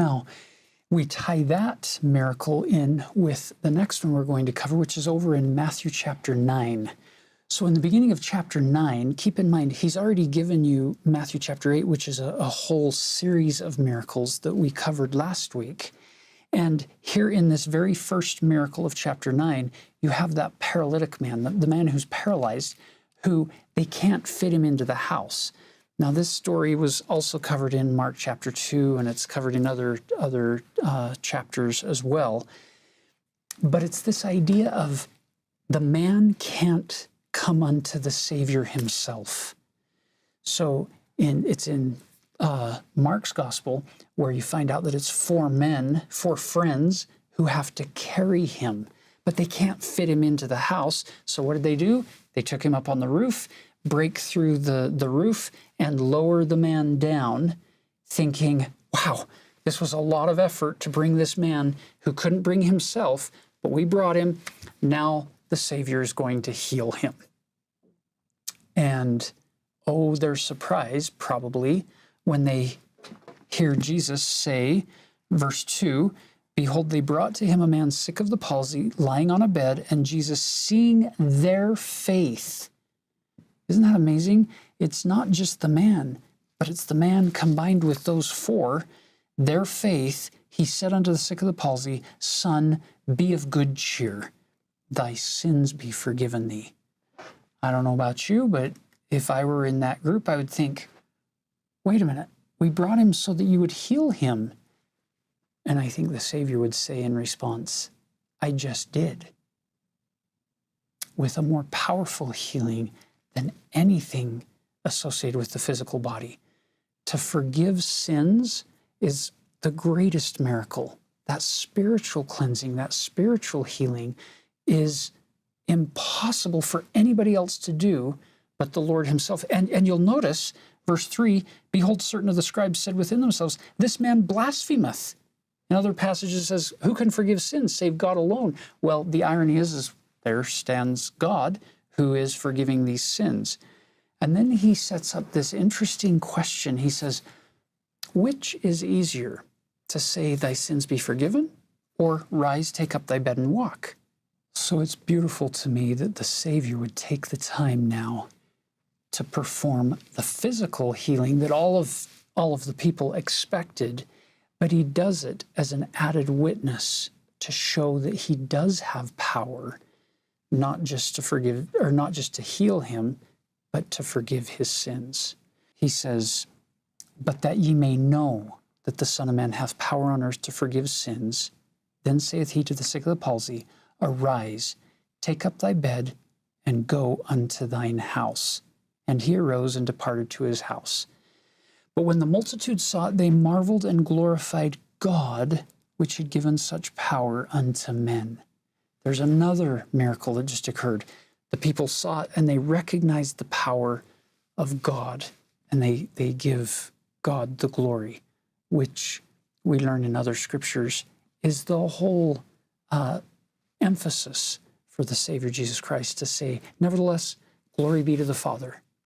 Now, we tie that miracle in with the next one we're going to cover, which is over in Matthew chapter 9. So in the beginning of chapter 9, keep in mind, he's already given you Matthew chapter 8, which is a whole series of miracles that we covered last week. And here in this very first miracle of chapter 9, you have that paralytic man, the man who's paralyzed, who they can't fit him into the house. Now, this story was also covered in Mark chapter 2, and it's covered in other chapters as well. But it's this idea of the man can't come unto the Savior himself. So it's in Mark's gospel where you find out that it's four friends who have to carry him, but they can't fit him into the house. So what did they do? They took him up on the roof, break through the roof, and lower the man down, thinking, wow, this was a lot of effort to bring this man who couldn't bring himself, but we brought him. Now the Savior is going to heal him. And oh, their surprise, probably, when they hear Jesus say, verse 2, behold, they brought to him a man sick of the palsy, lying on a bed, and Jesus, seeing their faith. Isn't that amazing? It's not just the man, but it's the man combined with those four. Their faith, he said unto the sick of the palsy, Son, be of good cheer. Thy sins be forgiven thee. I don't know about you, but if I were in that group, I would think, wait a minute, we brought him so that you would heal him. And I think the Savior would say in response, I just did. With a more powerful healing than anything associated with the physical body. To forgive sins is the greatest miracle. That spiritual cleansing, that spiritual healing is impossible for anybody else to do but the Lord himself. And you'll notice, verse 3, behold, certain of the scribes said within themselves, this man blasphemeth. In other passages it says, who can forgive sins save God alone? Well, the irony is there stands God who is forgiving these sins. And then he sets up this interesting question. He says, which is easier, to say thy sins be forgiven, or rise, take up thy bed and walk? So it's beautiful to me that the Savior would take the time now to perform the physical healing that all of the people expected, but he does it as an added witness to show that he does have power, not just to forgive, or not just to heal him, but to forgive his sins. He says, but that ye may know that the Son of Man hath power on earth to forgive sins, then saith he to the sick of the palsy, arise, take up thy bed, and go unto thine house. And he arose and departed to his house. But when the multitude saw it, they marveled and glorified God, which had given such power unto men. There's another miracle that just occurred. The people saw it and they recognized the power of God, and they give God the glory, which we learn in other scriptures is the whole emphasis for the Savior Jesus Christ to say, nevertheless, glory be to the Father,